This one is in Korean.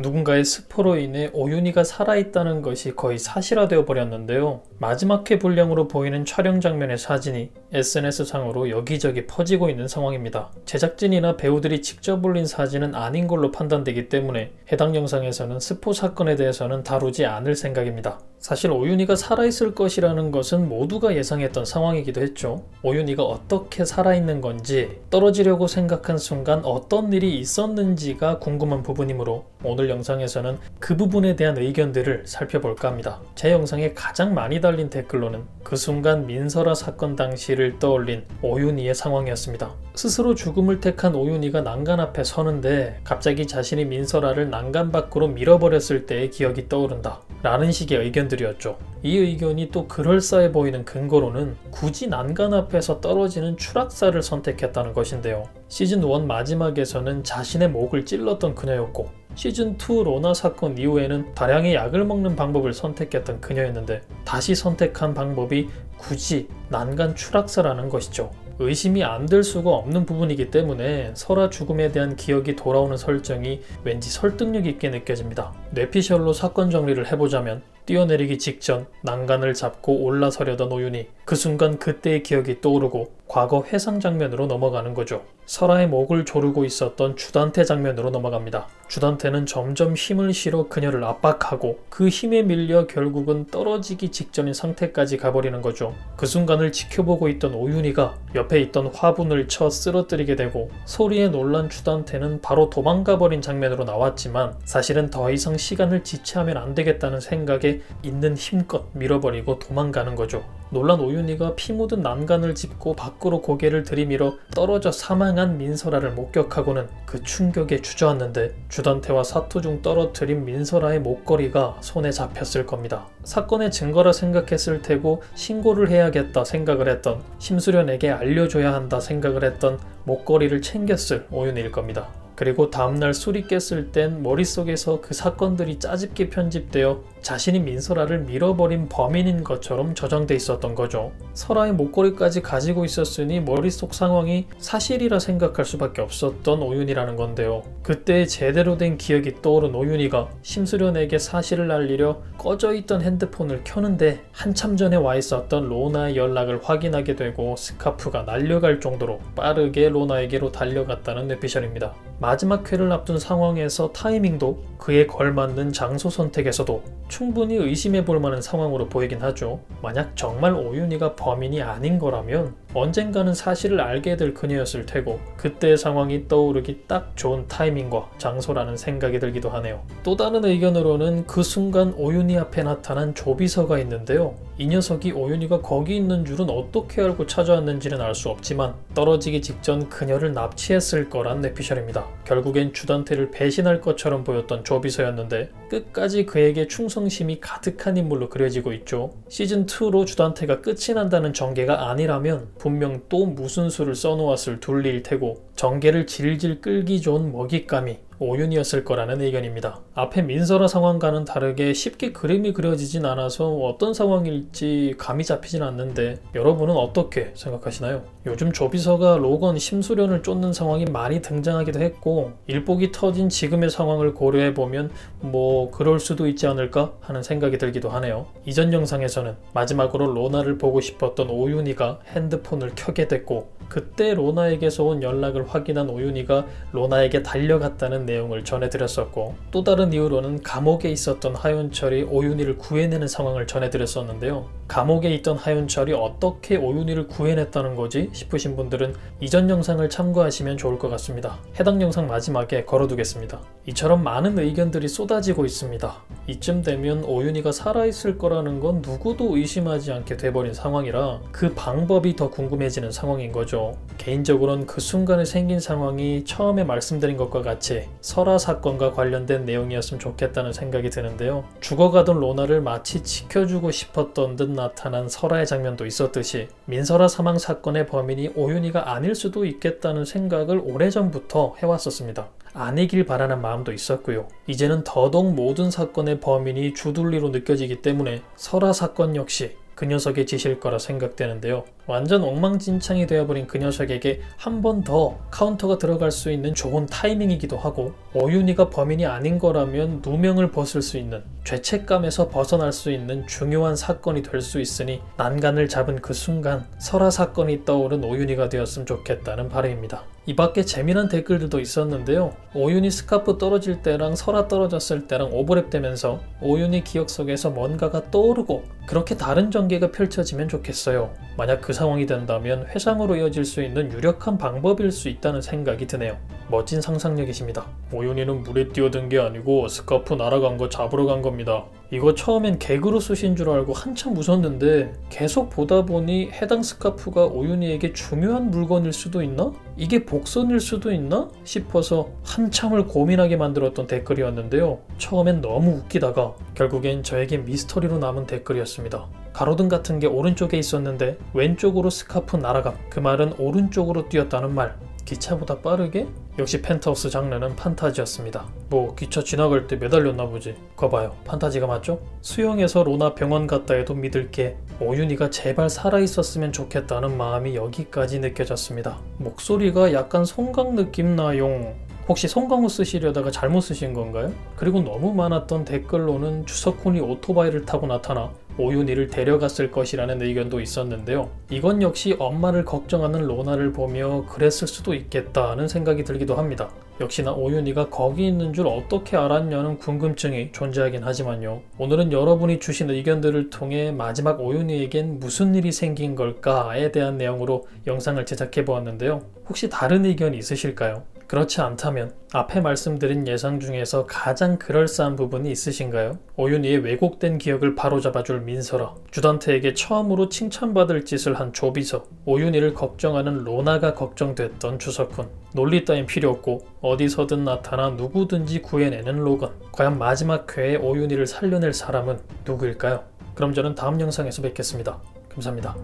누군가의 스포로 인해 오윤희가 살아있다는 것이 거의 사실화되어 버렸는데요. 마지막 회 분량으로 보이는 촬영 장면의 사진이 SNS상으로 여기저기 퍼지고 있는 상황입니다. 제작진이나 배우들이 직접 올린 사진은 아닌 걸로 판단되기 때문에 해당 영상에서는 스포 사건에 대해서는 다루지 않을 생각입니다. 사실 오윤희가 살아있을 것이라는 것은 모두가 예상했던 상황이기도 했죠. 오윤희가 어떻게 살아있는 건지, 떨어지려고 생각한 순간 어떤 일이 있었는지가 궁금한 부분이므로 오늘 영상에서는 그 부분에 대한 의견들을 살펴볼까 합니다. 제 영상에 가장 많이 달린 댓글로는 그 순간 민설아 사건 당시를 떠올린 오윤희의 상황이었습니다. 스스로 죽음을 택한 오윤희가 난간 앞에 서는데 갑자기 자신이 민설아를 난간 밖으로 밀어버렸을 때의 기억이 떠오른다 라는 식의 의견들이었죠. 이 의견이 또 그럴싸해 보이는 근거로는 굳이 난간 앞에서 떨어지는 추락사를 선택했다는 것인데요. 시즌1 마지막에서는 자신의 목을 찔렀던 그녀였고 시즌2 로나 사건 이후에는 다량의 약을 먹는 방법을 선택했던 그녀였는데 다시 선택한 방법이 굳이 난간 추락사라는 것이죠. 의심이 안 될 수가 없는 부분이기 때문에 설아 죽음에 대한 기억이 돌아오는 설정이 왠지 설득력 있게 느껴집니다. 뇌피셜로 사건 정리를 해보자면 뛰어내리기 직전 난간을 잡고 올라서려던 오윤희, 그 순간 그때의 기억이 떠오르고 과거 회상 장면으로 넘어가는 거죠. 설아의 목을 조르고 있었던 주단태 장면으로 넘어갑니다. 주단태는 점점 힘을 실어 그녀를 압박하고 그 힘에 밀려 결국은 떨어지기 직전인 상태까지 가버리는 거죠. 그 순간을 지켜보고 있던 오윤희가 옆에 있던 화분을 쳐 쓰러뜨리게 되고 소리에 놀란 주단태는 바로 도망가버린 장면으로 나왔지만 사실은 더 이상 시간을 지체하면 안 되겠다는 생각에 있는 힘껏 밀어버리고 도망가는 거죠. 놀란 오윤희가 피 묻은 난간을 짚고 밖으로 고개를 들이밀어 떨어져 사망한 민설아를 목격하고는 그 충격에 주저앉는데 주단태와 사투 중 떨어뜨린 민설아의 목걸이가 손에 잡혔을 겁니다. 사건의 증거라 생각했을 테고 신고를 해야겠다 생각을 했던, 심수련에게 알려줘야 한다 생각을 했던 목걸이를 챙겼을 오윤희일 겁니다. 그리고 다음날 술이 깼을 땐 머릿속에서 그 사건들이 짜집게 편집되어 자신이 민설아를 밀어버린 범인인 것처럼 저장돼 있었던 거죠. 설아의 목걸이까지 가지고 있었으니 머릿속 상황이 사실이라 생각할 수밖에 없었던 오윤희라는 건데요. 그때 제대로 된 기억이 떠오른 오윤희가 심수련에게 사실을 알리려 꺼져 있던 핸드폰을 켜는데 한참 전에 와 있었던 로나의 연락을 확인하게 되고 스카프가 날려갈 정도로 빠르게 로나에게로 달려갔다는 뇌피셜입니다. 마지막 회를 앞둔 상황에서 타이밍도 그에 걸맞는 장소 선택에서도 충분히 의심해 볼 만한 상황으로 보이긴 하죠. 만약 정말 오윤희가 범인이 아닌 거라면 언젠가는 사실을 알게 될 그녀였을 테고 그때의 상황이 떠오르기 딱 좋은 타이밍과 장소라는 생각이 들기도 하네요. 또 다른 의견으로는 그 순간 오윤희 앞에 나타난 조비서가 있는데요. 이 녀석이 오윤희가 거기 있는 줄은 어떻게 알고 찾아왔는지는 알 수 없지만 떨어지기 직전 그녀를 납치했을 거란 뇌피셜입니다. 결국엔 주단태를 배신할 것처럼 보였던 조비서였는데 끝까지 그에게 충성심이 가득한 인물로 그려지고 있죠. 시즌2로 주단태가 끝이 난다는 전개가 아니라면 분명 또 무슨 수를 써놓았을 둘리일 테고 전개를 질질 끌기 좋은 먹잇감이 오윤희였을 거라는 의견입니다. 앞에 민설아 상황과는 다르게 쉽게 그림이 그려지진 않아서 어떤 상황일지 감이 잡히진 않는데 여러분은 어떻게 생각하시나요? 요즘 조비서가 로건 심수련을 쫓는 상황이 많이 등장하기도 했고 일복이 터진 지금의 상황을 고려해보면 뭐 그럴 수도 있지 않을까 하는 생각이 들기도 하네요. 이전 영상에서는 마지막으로 로나를 보고 싶었던 오윤희가 핸드폰을 켜게 됐고 그때 로나에게서 온 연락을 확인한 오윤희가 로나에게 달려갔다는 내용을 전해드렸었고 또 다른 이유로는 감옥에 있었던 하윤철이 오윤희를 구해내는 상황을 전해드렸었는데요. 감옥에 있던 하윤철이 어떻게 오윤희를 구해냈다는 거지 싶으신 분들은 이전 영상을 참고하시면 좋을 것 같습니다. 해당 영상 마지막에 걸어두겠습니다. 이처럼 많은 의견들이 쏟아지고 있습니다. 이쯤 되면 오윤희가 살아있을 거라는 건 누구도 의심하지 않게 돼버린 상황이라 그 방법이 더 궁금해지는 상황인 거죠. 개인적으로는 그 순간에 생긴 상황이 처음에 말씀드린 것과 같이 설아 사건과 관련된 내용이었으면 좋겠다는 생각이 드는데요. 죽어가던 로나를 마치 지켜주고 싶었던 듯 나타난 설아의 장면도 있었듯이 민설아 사망 사건의 범인이 오윤희가 아닐 수도 있겠다는 생각을 오래전부터 해왔었습니다. 아니길 바라는 마음도 있었고요. 이제는 더더욱 모든 사건의 범인이 주둘리로 느껴지기 때문에 설아 사건 역시 그 녀석의 짓일 거라 생각되는데요. 완전 엉망진창이 되어버린 그 녀석에게 한 번 더 카운터가 들어갈 수 있는 좋은 타이밍이기도 하고, 오윤희가 범인이 아닌 거라면 누명을 벗을 수 있는, 죄책감에서 벗어날 수 있는 중요한 사건이 될 수 있으니 난간을 잡은 그 순간 설아 사건이 떠오른 오윤희가 되었으면 좋겠다는 바람입니다. 이 밖에 재미난 댓글들도 있었는데요. 오윤희 스카프 떨어질 때랑 설아 떨어졌을 때랑 오버랩되면서 오윤희 기억 속에서 뭔가가 떠오르고 그렇게 다른 전개가 펼쳐지면 좋겠어요. 만약 그 상황이 된다면 회상으로 이어질 수 있는 유력한 방법일 수 있다는 생각이 드네요. 멋진 상상력이십니다. 오윤희는 물에 뛰어든 게 아니고 스카프 날아간 거 잡으러 간 겁니다. 이거 처음엔 개그로 쓰신 줄 알고 한참 웃었는데 계속 보다 보니 해당 스카프가 오윤희에게 중요한 물건일 수도 있나? 이게 복선일 수도 있나? 싶어서 한참을 고민하게 만들었던 댓글이었는데요. 처음엔 너무 웃기다가 결국엔 저에게 미스터리로 남은 댓글이었습니다. 가로등 같은 게 오른쪽에 있었는데 왼쪽으로 스카프 날아감. 그 말은 오른쪽으로 뛰었다는 말. 기차보다 빠르게? 역시 펜트하우스 장르는 판타지였습니다. 뭐 기차 지나갈 때 매달렸나 보지. 거 봐요. 판타지가 맞죠? 수영에서 로나 병원 갔다 해도 믿을게. 오윤희가 제발 살아있었으면 좋겠다는 마음이 여기까지 느껴졌습니다. 목소리가 약간 송강 느낌 나용. 혹시 송강호 쓰시려다가 잘못 쓰신 건가요? 그리고 너무 많았던 댓글로는 주석훈이 오토바이를 타고 나타나 오윤희를 데려갔을 것이라는 의견도 있었는데요. 이건 역시 엄마를 걱정하는 로나를 보며 그랬을 수도 있겠다는 생각이 들기도 합니다. 역시나 오윤희가 거기 있는 줄 어떻게 알았냐는 궁금증이 존재하긴 하지만요. 오늘은 여러분이 주신 의견들을 통해 마지막 오윤희에겐 무슨 일이 생긴 걸까에 대한 내용으로 영상을 제작해 보았는데요. 혹시 다른 의견이 있으실까요? 그렇지 않다면 앞에 말씀드린 예상 중에서 가장 그럴싸한 부분이 있으신가요? 오윤희의 왜곡된 기억을 바로잡아줄 민설아, 주단태에게 처음으로 칭찬받을 짓을 한 조비서, 오윤희를 걱정하는 로나가 걱정됐던 주석훈, 논리 따윈 필요 없고 어디서든 나타나 누구든지 구해내는 로건. 과연 마지막 회에 오윤희를 살려낼 사람은 누구일까요? 그럼 저는 다음 영상에서 뵙겠습니다. 감사합니다.